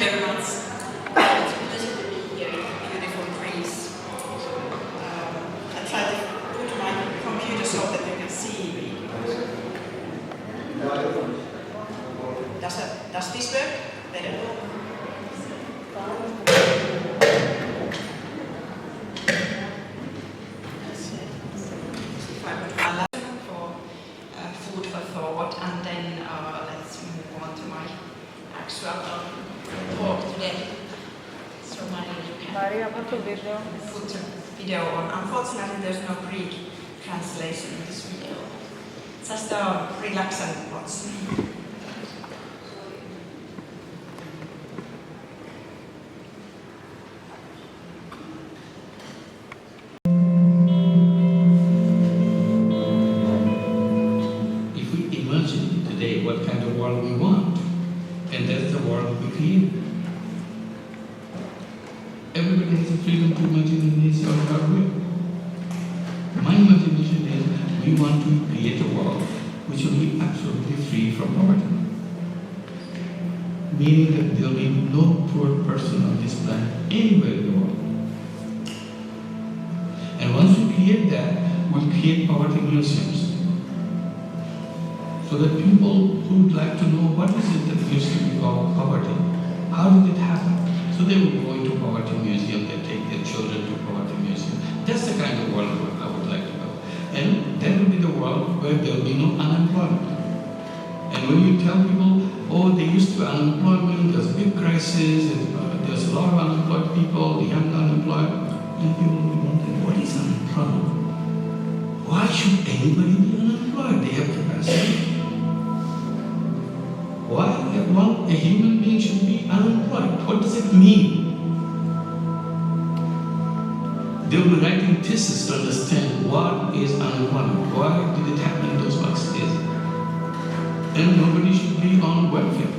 very much. It's a pleasure to be here in beautiful Greece. I try to put my computer so that you can see me. Does this work better? And then let's move on to my actual talk today. So Maria, you can put the video on. Unfortunately, there's no Greek translation in this video. Just relax and watch. What kind of world we want, and that's the world we create. Everybody has the freedom to imagine in his or her way. My imagination is we want to create a world which will be absolutely free from poverty, meaning that there will be no poor person on this planet anywhere in the world. And once we create that, we'll create poverty museums. So that people who would like to know what is it that used to be called poverty, how did it happen? So they will go into poverty museum, they take their children to poverty museum. That's the kind of world I would like to go. And that will be the world where there will be no unemployment. And when you tell people, oh, they used to be unemployment, there's a big crisis, there's a lot of unemployed people, the young unemployed, and people will be wondering, what is unemployment? Why should anybody be unemployed? They have capacity. Why a human being should be unemployed? What does it mean? They will be writing thesis to understand what is unemployment. Why did it happen in those past days? And nobody should be on welfare.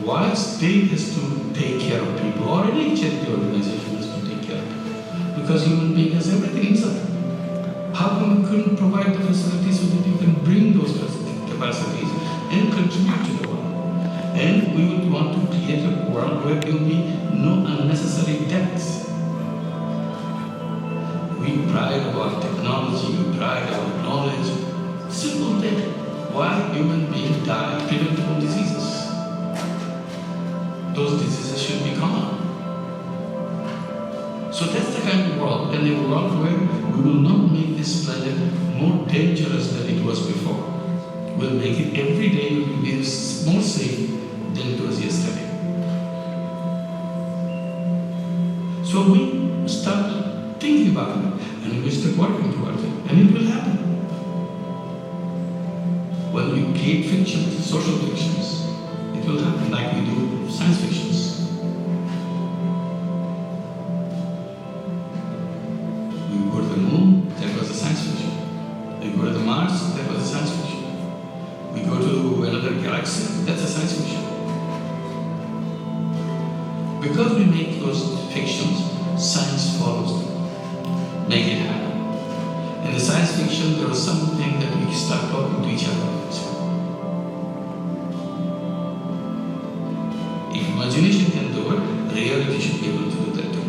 Why state has to take care of people, or any charity organization has to take care of people? Because human being has everything inside. How come we couldn't provide the facilities so that you can bring those capacities and contribute to the world? And we would want to create a world where there will be no unnecessary deaths. We pride about technology, we pride about knowledge. Simple thing. Why human beings die of preventable diseases? Those diseases should be common. So that's the kind of world, and a world where we will not make this planet more dangerous than it was before. We'll make it every day will be more safe than it was yesterday. So we start thinking about it, and we start working towards it, and it will happen. When we create fictions, social fictions, it will happen like we do science fictions. We go to the moon, that was a science fiction. We go to the Mars, that was a science fiction. We go to another galaxy, that's a science fiction. Because we make those fictions, science follows them. Make it happen. In the science fiction, there was something that we start talking to each other. If imagination can do it, reality should be able to do that too.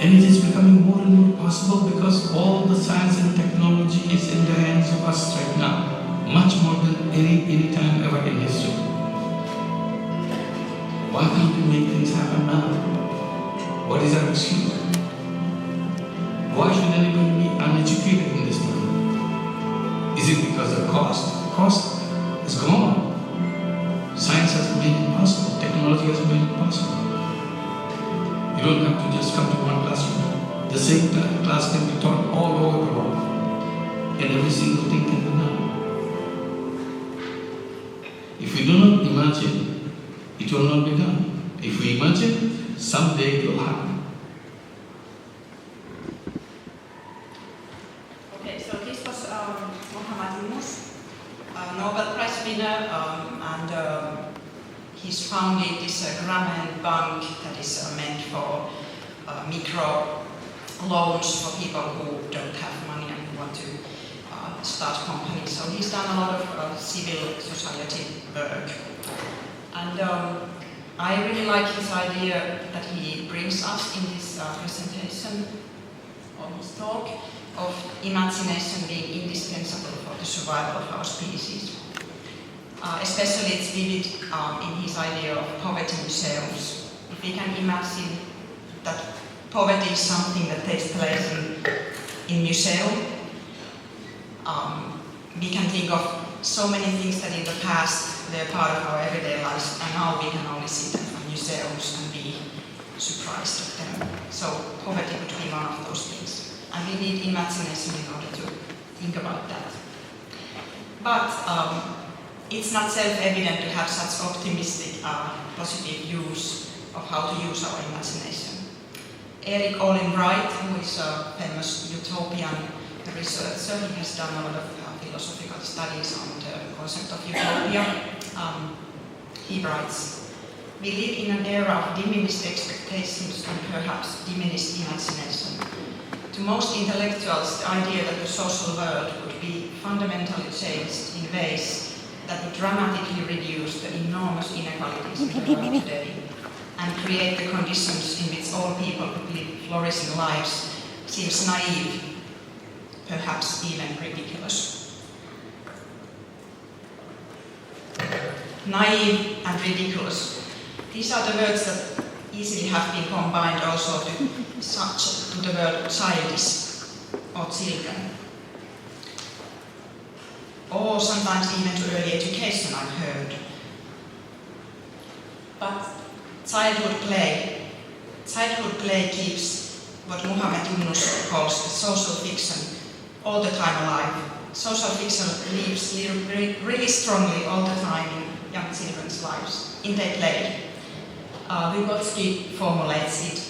And it is becoming more and more possible because all the science and technology is in the hands of us right now, much more than any time ever in history. Why can't we make things happen now? What is our excuse? Why should anybody be uneducated in this moment? Is it because of cost? Cost is gone. Science has made it possible. Technology has made it possible. You don't have to just come to one classroom. The same class can be taught all over the world. And every single thing can be done. If we do not imagine, it will not be done. If we imagine, someday it will happen. Okay, so this was Nobel Prize winner, and he's founded this Grameen Bank that is meant for micro loans for people who don't have money and who want to start companies. So he's done a lot of civil society work. And I really like his idea that he brings us in this presentation or his talk of imagination being indispensable for the survival of our species. Especially it's vivid in his idea of poverty museums. If we can imagine that poverty is something that takes place in museum, we can think of so many things that in the past they're part of our everyday lives, and now we can only see them from museums and be surprised of them. So poverty would be one of those things. And we need imagination in order to think about that. But it's not self-evident to have such optimistic, positive use of how to use our imagination. Erik Olin Wright, who is a famous utopian researcher, he has done a lot of philosophical studies on the concept of utopia. He writes, "We live in an era of diminished expectations and perhaps diminished imagination. To most intellectuals, the idea that the social world would be fundamentally changed in ways that would dramatically reduce the enormous inequalities in the world today and create the conditions in which all people could live flourishing lives seems naive, perhaps even ridiculous." Naive and ridiculous. These are the words that easily have been combined also to the word childish or children. Or sometimes even to early education, I've heard. But childhood play keeps what Muhammad Yunus calls social fiction all the time alive. Social fiction lives really strongly all the time in young children's lives, in their play. Vygotsky formulates it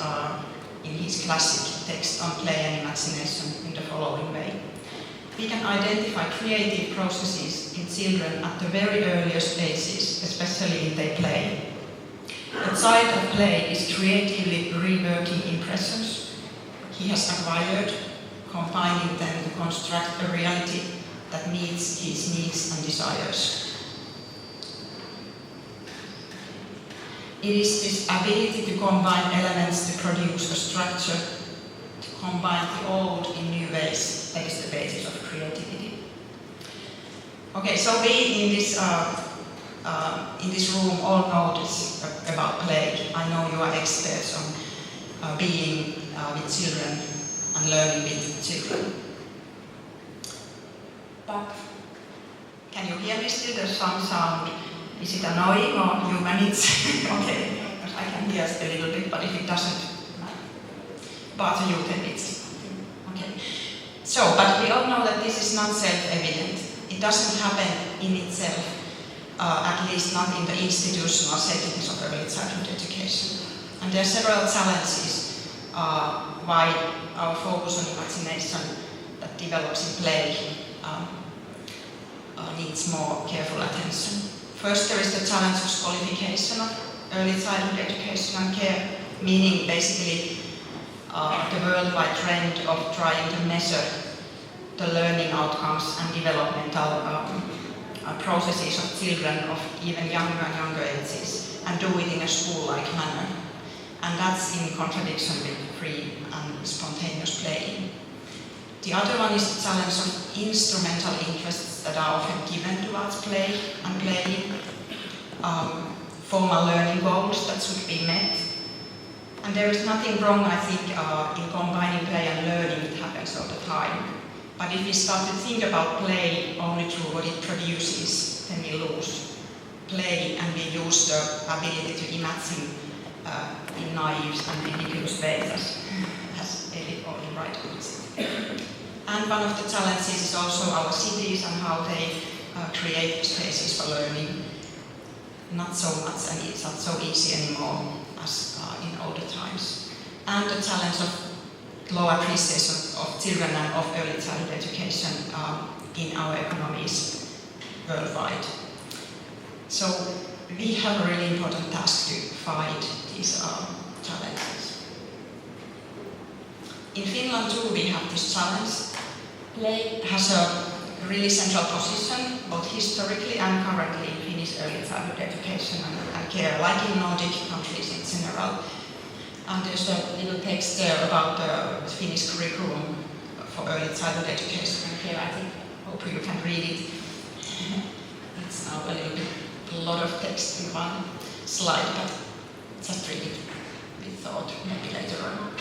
in his classic text on play and imagination in the following way. We can identify creative processes in children at the very earliest ages, especially in their play. The child of play is creatively reworking impressions he has acquired, combining them to construct a reality that meets his needs and desires. It is this ability to combine elements to produce a structure, to combine the old in new ways, that is the basis of creativity. Okay, so we in this room all know this about play. I know you are experts on being with children and learning with children. But can you hear me still? There's some sound. Is it annoying or you manage? Okay, because I can hear a little bit, but if it doesn't bother you, then it's okay. So, but we all know that this is not self-evident. It doesn't happen in itself, at least not in the institutional settings of early childhood education. And there are several challenges why our focus on imagination that develops in play needs more careful attention. First, there is the challenge of qualification of early childhood education and care, meaning basically the worldwide trend of trying to measure the learning outcomes and developmental processes of children of even younger and younger ages, and do it in a school-like manner. And that's in contradiction with free and spontaneous playing. The other one is the challenge of instrumental interests that are often given towards play and playing, formal learning goals that should be met. And there is nothing wrong, I think, in combining play and learning. It happens all the time. But if we start to think about play only through what it produces, then we lose play and we lose the ability to imagine in naive and ridiculous ways, as Erik Olin Wright puts it. And one of the challenges is also our cities and how they create spaces for learning. Not so much, and it's not so easy anymore as in older times. And the challenge of low appreciation of children and of early childhood education in our economies worldwide. So we have a really important task to fight these challenges. In Finland too, we have this challenge. Play has a really central position, both historically and currently in Finnish early childhood education and care, like in Nordic countries in general. And there's a little text there about the Finnish curriculum for early childhood education. And here I think, hope you can read it. It's now a lot of text in one slide, but just read it with thought, maybe later on.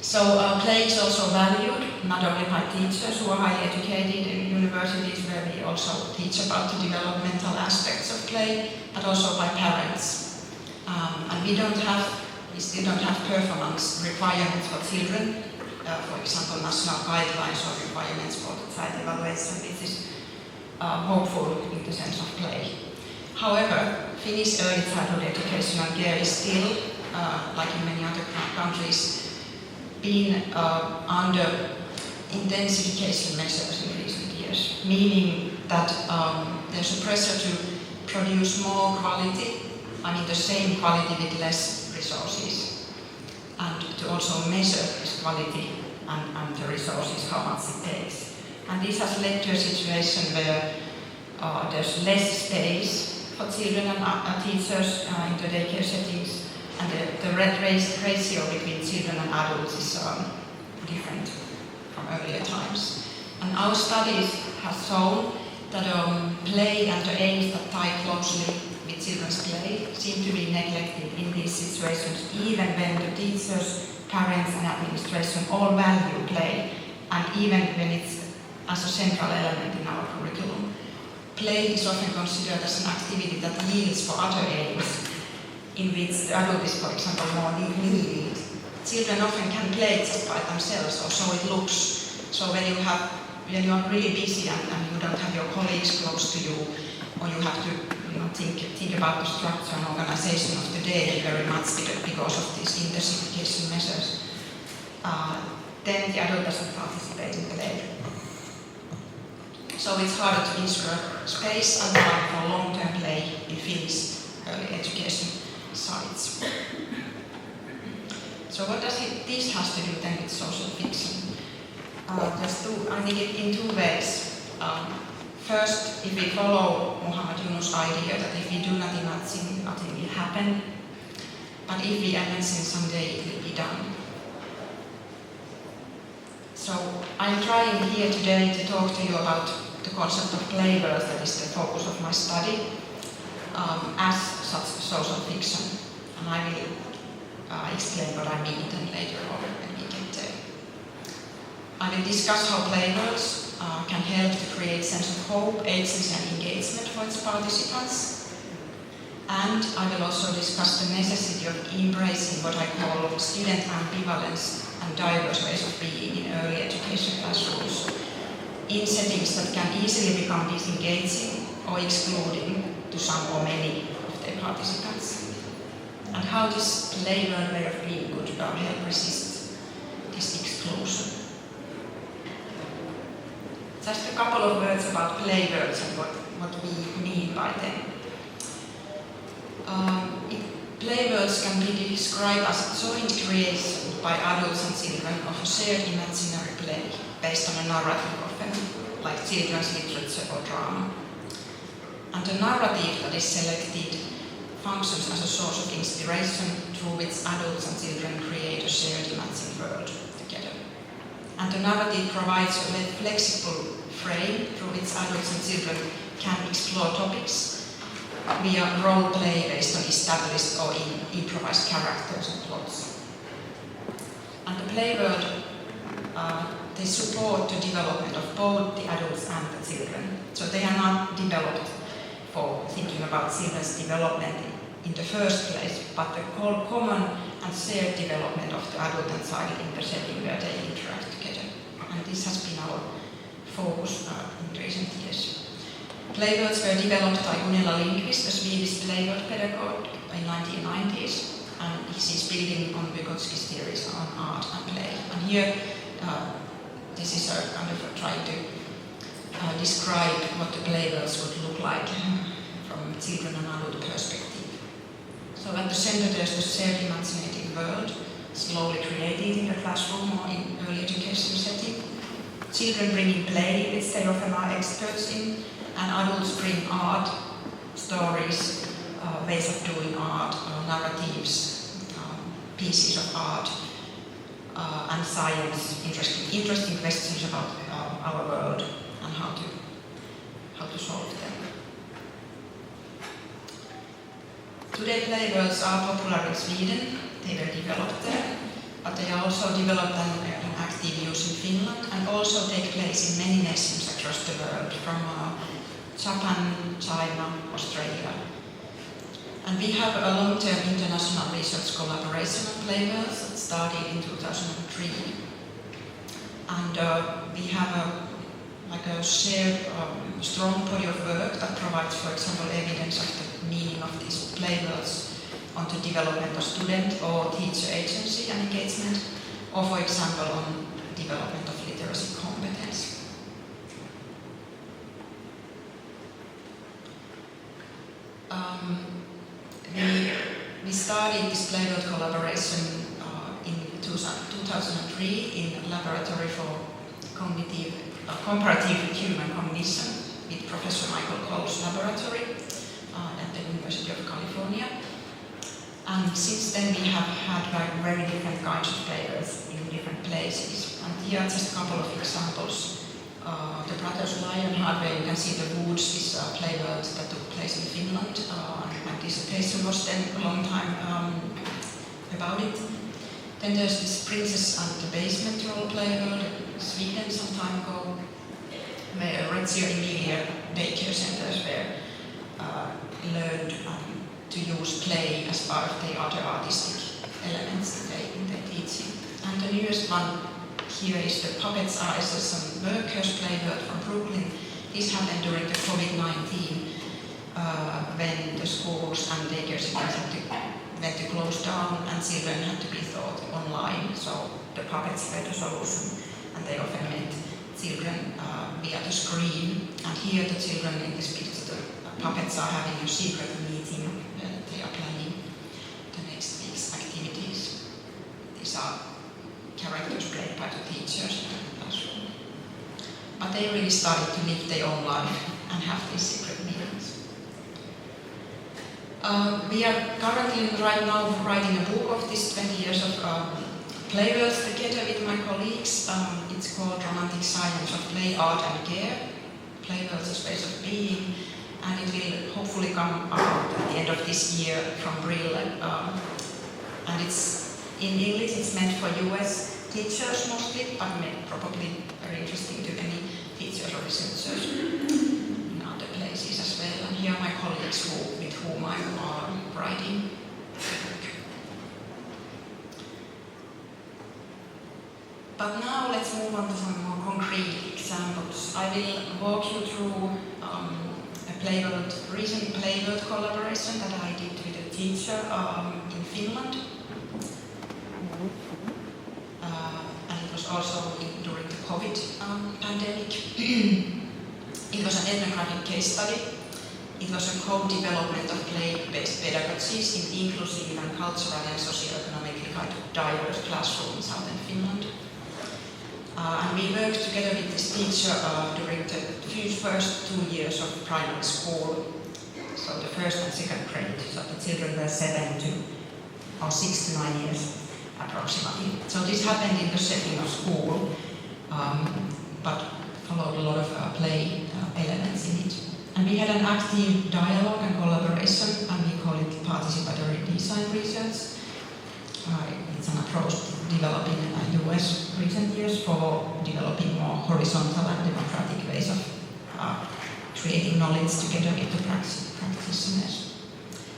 So play is also valued, not only by teachers who are highly educated in universities where we also teach about the developmental aspects of play, but also by parents. And we still don't have performance requirements for children, for example, national guidelines or requirements for the child evaluation, which is hopeful in the sense of play. However, Finnish early childhood education and care is still, like in many other countries, been under intensification measures in recent years, meaning that there's a pressure to produce more quality, the same quality with less resources, and to also measure this quality and the resources, how much it takes. And this has led to a situation where there's less space for children and teachers in the daycare settings, and the ratio between children and adults is different from earlier times. And our studies have shown that play and the aims that tie closely with children's play seem to be neglected in these situations, even when the teachers, parents and administration all value play, and even when it's as a central element in our curriculum. Play is often considered as an activity that yields for other aims, in which the adult is, for example, more needed. Children often can play just by themselves, or so it looks. So when you are really busy and you don't have your colleagues close to you, or you have to think about the structure and organization of the day very much because of these intensification measures, then the adult doesn't participate in play. So it's harder to ensure space and time for long-term play in Finnish early education sites. So what does this has to do then with social fiction? I think in two ways. First, if we follow Muhammad Yunus' idea that if we do not imagine, nothing will happen. But if we imagine, someday it will be done. So I'm trying here today to talk to you about the concept of playwords, that is the focus of my study, as such social fiction. And I will explain what I mean then later on when we get there. I will discuss how playwords can help to create sense of hope, agency and engagement for its participants. And I will also discuss the necessity of embracing what I call student ambivalence and diverse ways of being in early education classrooms, in settings that can easily become disengaging or excluding to some or many of their participants. And how this playword way of being could help resist this exclusion. Just a couple of words about playwords and what we mean by them. Playwords can be described as a joint creation by adults and children of a shared imaginary play based on a narrative often, like children's literature or drama. And the narrative that is selected functions as a source of inspiration through which adults and children create a shared imagined world together. And the narrative provides a flexible frame through which adults and children can explore topics via role play based on established or improvised characters and plots. And the playword, they support the development of both the adults and the children. So they are not developed for thinking about children's development in the first place, but the common and shared development of the adult and child in the setting where they interact together. And this has been our focus in recent years. Playwords were developed by Gunilla Lindqvist, a Swedish playword pedagogue, in 1990s, and this is building on Vygotsky's theories on art and play. And here, this is a kind of trying to describe what the playwords would look like from a children and adult perspective. So at the center there's the shared imaginative world, slowly created in the classroom or in early education setting. Children bring in play, which they often are experts in, and adults bring art, stories, ways of doing art, narratives, pieces of art, and science, interesting questions about our world and how to solve them. Today playbirds are popular in Sweden. They were developed there, but they are also developed and in active use in Finland and also take place in many nations across the world, from Japan, China, Australia. And we have a long-term international research collaboration on playbirds that started in 2003. And we have a shared strong body of work that provides, for example, evidence of the meaning of these playbirds on the development of student or teacher agency and engagement, or for example on development of literacy competence. We started this playbird collaboration in 2003 in a laboratory for comparative human cognition with Professor Michael Cole's laboratory at the University of California. And since then we have had very different kinds of playbirds in different places. And here are just a couple of examples. The Brothers Lionheart, where you can see the woods, this playbird that took place in Finland. My dissertation was then a long time about it. Then there's this Princess and the Basement role playbird in Sweden some time ago, where Reggio Emilia daycare centers were learned to use play as part of the other artistic elements in their teaching. And the newest one here is the Puppets Isis and Workers playbird from Brooklyn. This happened during the COVID-19 when the schools and daycare centers had to close down and children had to be taught online. So the puppets were the solution, and they often met children via the screen. And here the children in this picture, the puppets are having a secret meeting where they are planning the next week's activities. These are characters played by the teachers in the classroom. But they really started to live their own life and have these secret meetings. We are currently right now writing a book of this 20 years of playbirds together with my colleagues. It's called Romantic Science of Play, Art and Care. Playbirds, a Space of Being. And it will hopefully come out at the end of this year from Brill. And it's in English, it's meant for US teachers mostly, but probably very interesting to any teachers or researchers in other places as well. And here are my colleagues with whom I'm writing the book. But now let's move on to some more concrete examples. I will walk you through a recent playbird collaboration that I did with a teacher in Finland. And it was also during the COVID pandemic. It was an ethnographic case study. It was a co-development of play-based pedagogies in inclusive and culturally and socio-economically kind of diverse classrooms in southern Finland. And we worked together with this teacher during the first 2 years of primary school, so the first and second grade. So the children were 6 to 9 years approximately. So this happened in the setting of school, but followed a lot of play elements in it. And we had an active dialogue and collaboration, and we call it participatory design research. It's an approach developed in US recent years for developing more horizontal and democratic ways of creating knowledge together with the practitioners.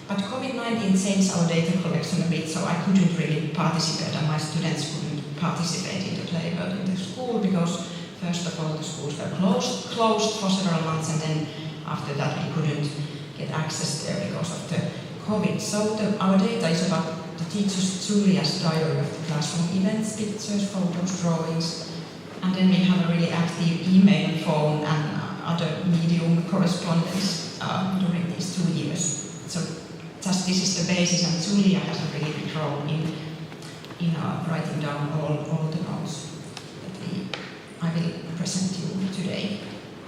But COVID-19 changed our data collection a bit, so I couldn't really participate, and my students couldn't participate in the playbird in the school because, first of all, the schools were closed for several months, and then after that we couldn't get access there because of the COVID. So our data is about the teacher's Julia's diary of the classroom events, pictures, photos, drawings, and then we have a really active email, phone, and other medium correspondence during these 2 years. So just this is the basis, and Julia has a really big role in writing down all the notes that I will present to you today.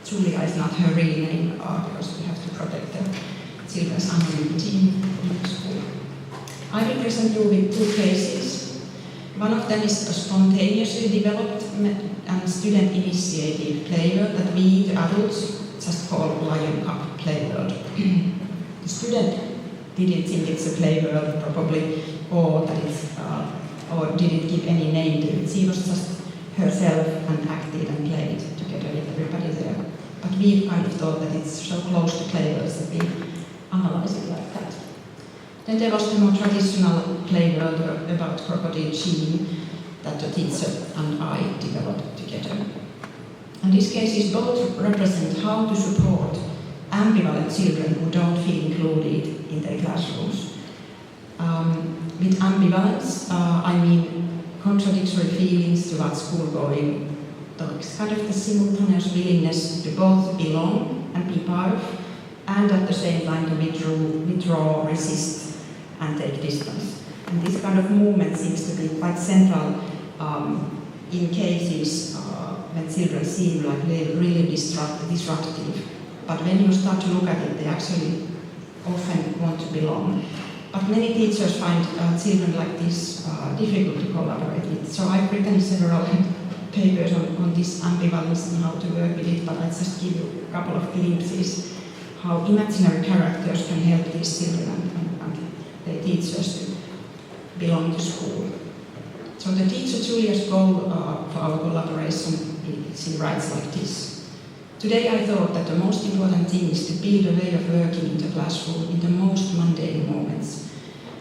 Julia is not her real name because we have to protect the children's anonymity in the school. I will present you with two cases. One of them is a spontaneously developed and student-initiated playworld that we, the adults, just call Lion Cup playworld. The student didn't think it's a playworld, probably, or that it's, or didn't give any name to it. She was just herself and acted and played together with everybody there. But we kind of thought that it's so close to playworlds that we analyze it like that. Then there was the more traditional playworld about crocodile Jean that the teacher and I developed together. And these cases both represent how to support ambivalent children who don't feel included in their classrooms. With ambivalence, I mean contradictory feelings towards school going. It's kind of the simultaneous willingness to both belong and be part of, and at the same time to withdraw, resist, and take distance. And this kind of movement seems to be quite central in cases when children seem like they're really disruptive. But when you start to look at it, they actually often want to belong. But many teachers find children like this difficult to collaborate with. So I've written several papers on this ambivalence and how to work with it, but I'll just give you a couple of glimpses how imaginary characters can help these children and their teachers to belong to school. So the teacher Julia's goal for our collaboration, she writes like this. Today I thought that the most important thing is to build a way of working in the classroom in the most mundane moments.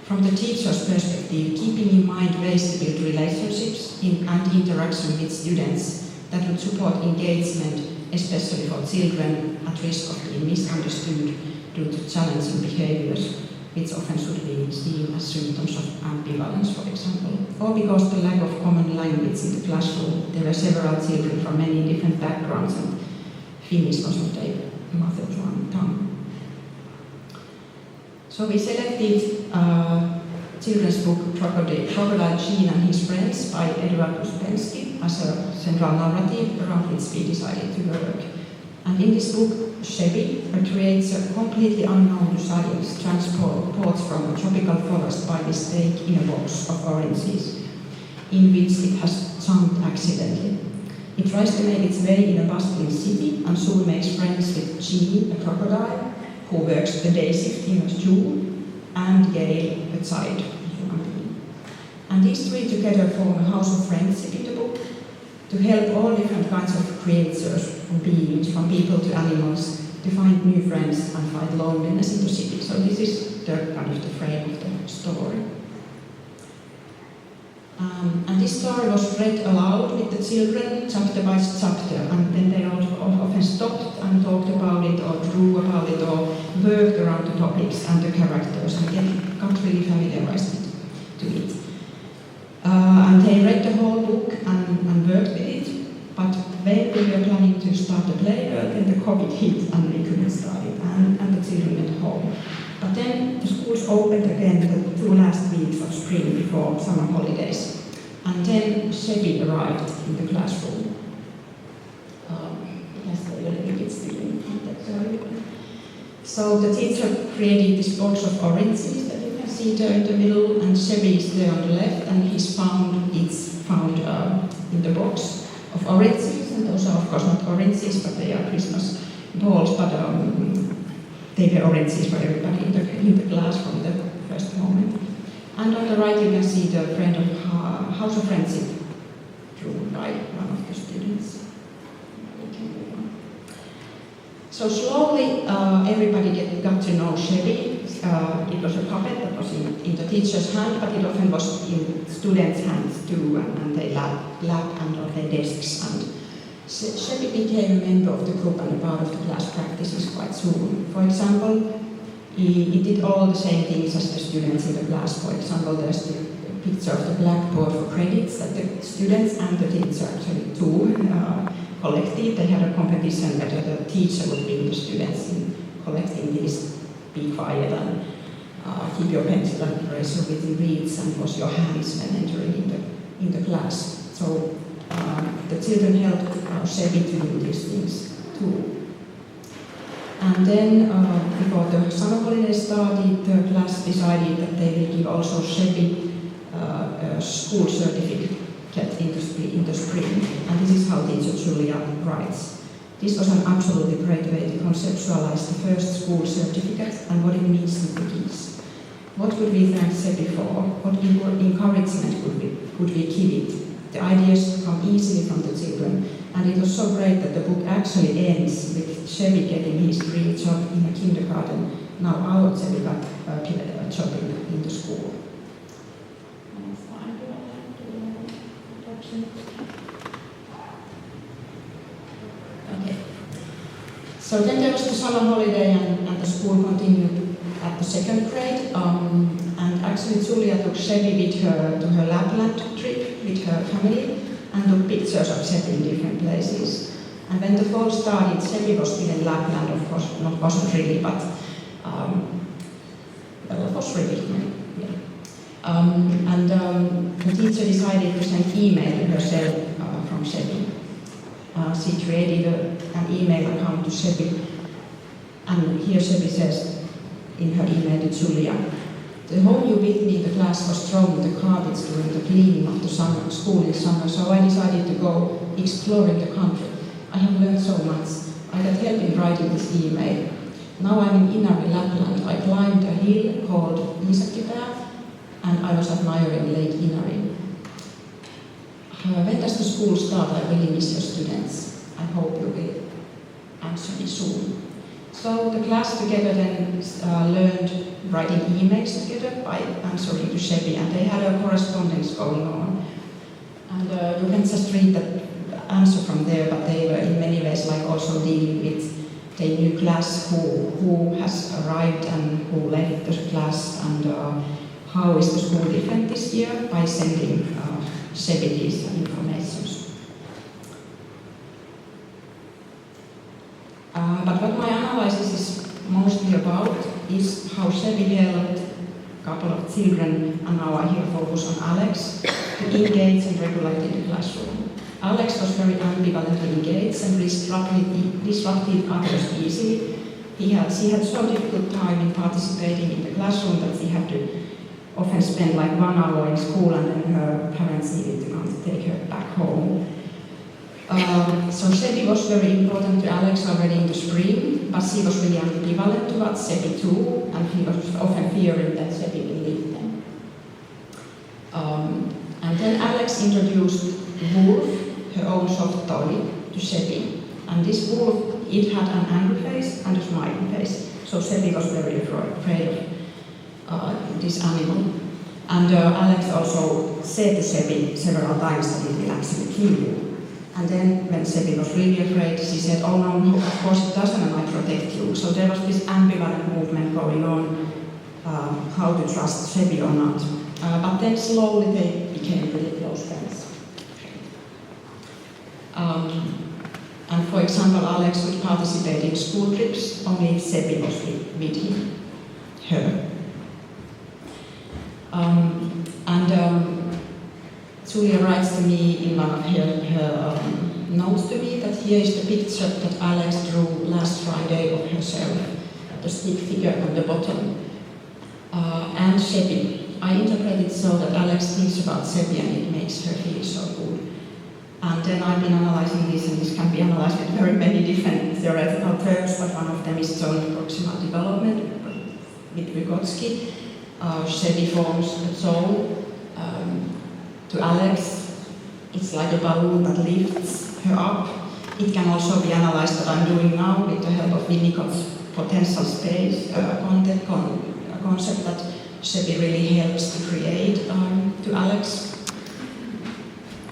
From the teacher's perspective, keeping in mind ways to build relationships and interaction with students that would support engagement, especially for children at risk of being misunderstood due to challenging behaviors, which often should be seen as symptoms of ambivalence, for example. Or because the lack of common language in the classroom, there were several children from many different backgrounds and Finnish was not a mother tongue. So we selected children's book Crocodile Jean and His Friends by Edward Uspensky as a central narrative around which we decided to work. And in this book, Chevy recreates a completely unknown to science transports from a tropical forest by mistake in a box of oranges, in which it has jumped accidentally. It tries to make its way in a bustling city and soon makes friends with Jean, a crocodile, who works the day shift in a zoo, and Gail, a child. And these three together form a house of friendship in the book to help all different kinds of creatures and beings, from people to animals, to find new friends and fight loneliness in the city. So this is the kind of the frame of the story. And this story was read aloud with the children, chapter by chapter, and then they often stopped and talked about it, or drew about it, or worked around the topics and the characters, and then got really familiarized to it. And they read the whole book and worked with it, but when we were planning to start the play, then the COVID hit and we couldn't start it, and the children went home. But then the schools opened again the 2 last weeks of spring before summer holidays. And then Chevy arrived in the classroom. So the teacher created this box of oranges that you can see there in the middle, and Chevy is there on the left, and it's found in the box of oranges, and those are of course not oranges, but they are Christmas balls, but they were oranges for everybody in the class from the first moment. And on the right you can see the House of Friendship drawn by one of the students. So slowly everybody got to know Chevy. It was a puppet that was in the teacher's hand, but it often was in students' hands too, and they lap and on their desks. And Chevy became a member of the group and a part of the class practices quite soon. For example, he did all the same things as the students in the class. For example, there's the picture of the blackboard for credits that the students and the teacher actually too collected. They had a competition whether the teacher would beat the students in collecting these, be quiet and keep your pencil and eraser within reach and wash your hands when entering in the class. So the children helped Chevy to do these things too. And then before the summer holiday started, the class decided that they will give also Shebi a school certificate in the spring. And this is how teacher Julia writes. This was an absolutely great way to conceptualize the first school certificate and what it means in cookies. What would we thank Shebi for? What encouragement could we give it? The ideas come easily from the children, and it was so great that the book actually ends with Shebi getting his dream job in a kindergarten. Now our Shebi got a job in the school. Okay. So then there was the summer holiday, and the school continued at the second grade. And actually Julia took Shebi with her to her Lapland trip with her family and took pictures of Shebi in different places. And when the fall started, Shebi was still in Lapland, of course, wasn't really, but well, it was really, yeah. The teacher decided to send email to herself from Shebi. She created an email account to Shebi, and here Shebi says in her email to Julia, "The home you with me in the class was thrown in the garbage during the cleaning of the school in summer, so I decided to go exploring the country. I have learned so much. I got help in writing this email. Now I'm in Inari, Lapland. I climbed a hill called Iisakkipää, and I was admiring Lake Inari. When does the school start? I really miss your students. I hope you will answer me soon." So the class together then learned writing emails together by answering to Shebi, and they had a correspondence going on. And you can just read the answer from there, but they were in many ways like also dealing with the new class who has arrived and who left the class, and how is the school different this year by sending Shebi these informations. But what my analysis is mostly about is how Shebi helped a couple of children, and now I here focus on Alex, to engage and regulate in the classroom. Alex was very ambivalently engaged and disrupted others easily. She had so difficult time in participating in the classroom that she had to often spend like 1 hour in school, and then her parents needed to come to take her back home. So Shebi was very important to Alex already in the spring, but she was really ambivalent towards Shebi too, and he was often fearing that Shebi will leave them. And then Alex introduced Wolf, her own soft toy, to Shebi. And this Wolf, it had an angry face and a smiling face, so Shebi was very afraid of this animal. And Alex also said to Shebi several times that it will actually kill you. And then when Shebi was really afraid, she said, "Oh no, of course it doesn't, and I protect you." So there was this ambivalent movement going on, how to trust Shebi or not. But then slowly they became really close friends. And for example, Alex would participate in school trips only if Shebi was with her. Julia writes to me in one of her notes to me that here is the picture that Alex drew last Friday of herself, the stick figure on the bottom. And Shebi. I interpret it so that Alex thinks about Shebi and it makes her feel so good. And then I've been analyzing this, and this can be analyzed with very many different theoretical terms, but one of them is zone proximal development with Vygotsky. Shebi forms a zone. To Alex, it's like a balloon that lifts her up. It can also be analyzed, what I'm doing now, with the help of Winnicott's potential space concept that Shebi really helps to create to Alex.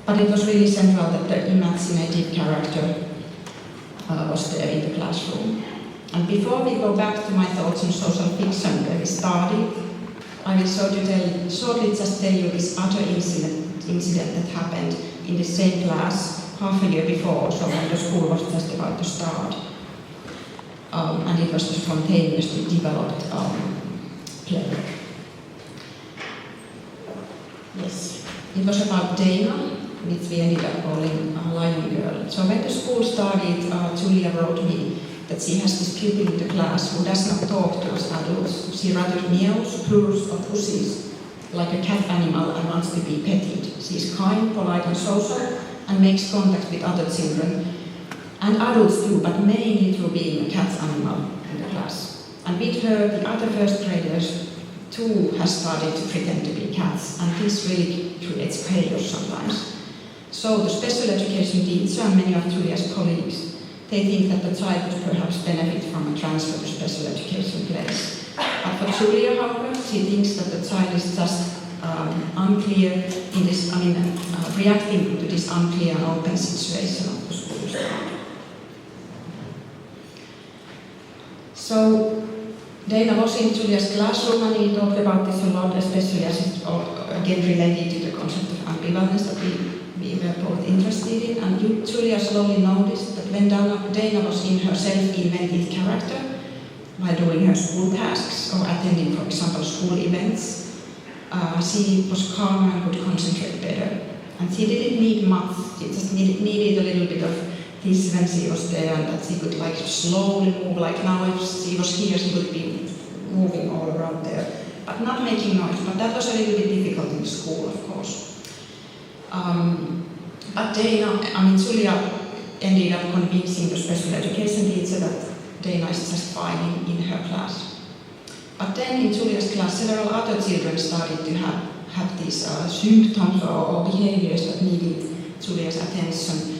But it was really central that the imaginative character was there in the classroom. And before we go back to my thoughts on social fiction where we started, I will shortly just tell you this other incident that happened in the same class half a year before, so when the school was just about to start. And it was a spontaneously developed play. Yes, it was about Dana, which we ended up calling Lion Girl. So when the school started, Julia wrote me that she has this pupil in the class who does not talk to us adults. She rather meows, purrs, or pushes like a cat animal and wants to be petted. She is kind, polite, and social, and makes contact with other children. And adults too, but mainly through being a cat animal in the class. And with her, the other first graders too has started to pretend to be cats, and this really creates chaos sometimes. So the special education teacher and many of Julia's colleagues, they think that the child would perhaps benefit from a transfer to special education place. But for Julia, however, she thinks that the child is just unclear in this, reacting to this unclear and open situation of the school. So Dana was in Julia's classroom and he talked about this a lot, especially as it again related to the concept of ambivalence that we were both interested in. And Julia slowly noticed that when Dana was in her self-invented character, while doing her school tasks or attending, for example, school events, she was calmer and could concentrate better. And she didn't need much, she just needed a little bit of this when she was there, and that she could like slowly move, like now if she was here, she would be moving all around there, but not making noise. But that was a little bit difficult in school, of course. But Dana, Julia ended up convincing the special education teacher that Dana is just fine in her class. But then in Julia's class, several other children started to have these symptoms or behaviors that needed Julia's attention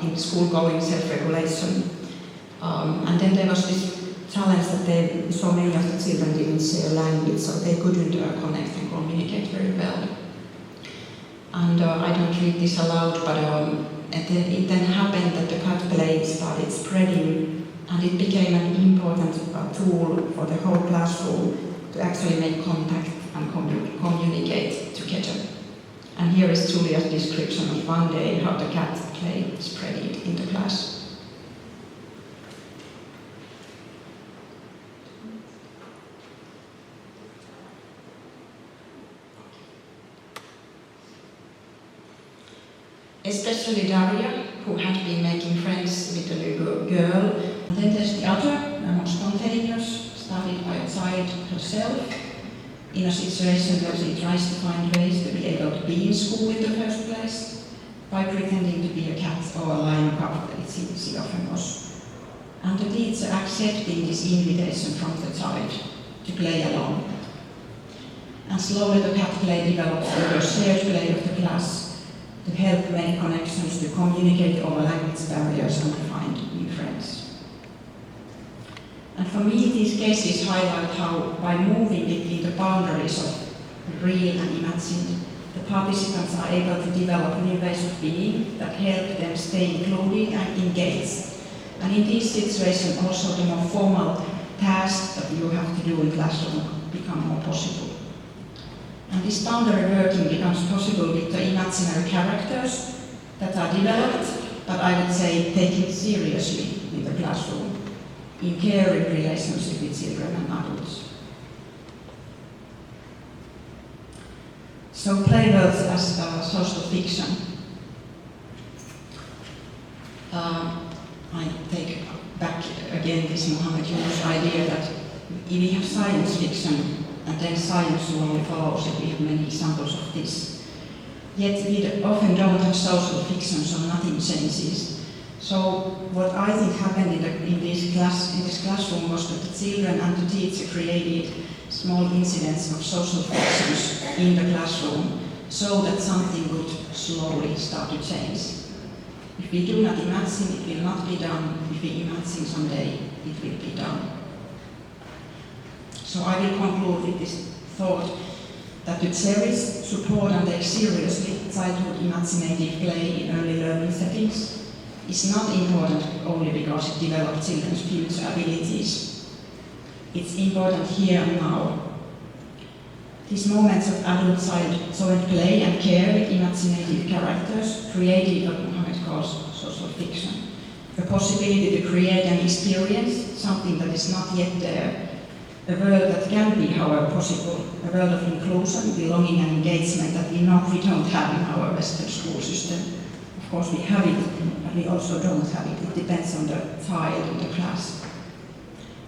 in school-going self-regulation. And then there was this challenge that so many of the children didn't share language, so they couldn't connect and communicate very well. And I don't read this aloud, but it then happened that the cat play started spreading, and it became an important tool for the whole classroom to actually make contact and communicate together. And here is Julia's description of one day how the cat play spread in the class. Especially Daria, who had been making friends with a little girl. And then there's the other, more spontaneous, started by a child herself, in a situation where she tries to find ways to be able to be in school in the first place, by pretending to be a cat or a lion cub, that she often was. And the teacher accepting this invitation from the child to play along. And slowly the cat play developed into a shared play of the class, to help make connections, to communicate over language barriers and to find new friends. And for me, these cases highlight how, by moving between the boundaries of real and imagined, the participants are able to develop new ways of being that help them stay included and engaged. And in this situation, also the more formal tasks that you have to do in classroom become more possible. And this boundary working becomes possible with the imaginary characters that are developed, but I would say taken seriously in the classroom, in caring relationship with children and adults. So play words as social fiction. I take back again this Mohammed Yunus idea that if we have science fiction, and then science slowly follows it. We have many examples of this. Yet we often don't have social fiction, so nothing changes. So what I think happened in this classroom was that the children and the teacher created small incidents of social fictions in the classroom, so that something would slowly start to change. If we do not imagine, it will not be done. If we imagine someday, it will be done. So I will conclude with this thought that to cherish, support and take seriously childhood imaginative play in early learning settings is not important only because it develops children's future abilities. It's important here and now. These moments of adult-child joint play and care with imaginative characters created what Mohammed calls social fiction. The possibility to create and experience something that is not yet there. A world that can be, however, possible, a world of inclusion, belonging and engagement that we know we don't have in our Western school system. Of course we have it, but we also don't have it. It depends on the child in the class.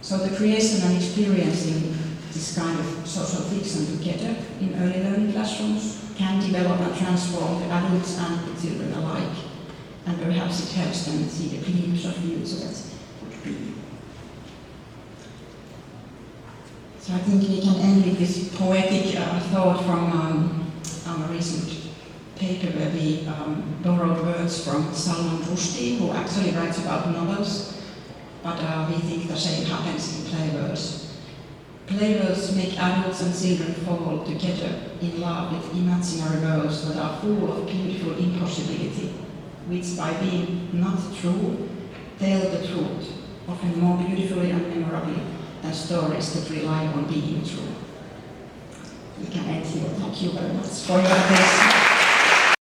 So the creation and experiencing this kind of social fiction together in early learning classrooms can develop and transform the adults and the children alike. And perhaps it helps them see the glimpse of future that would be. So I think we can end with this poetic thought from a recent paper where we borrowed words from Salman Rushdie, who actually writes about novels, but we think the same happens in play worlds. Play worlds make adults and children fall together in love with imaginary worlds that are full of beautiful impossibility, which by being not true, tell the truth, often more beautifully and memorably than stories that rely on being true. We can end here. Thank you very much for your attention.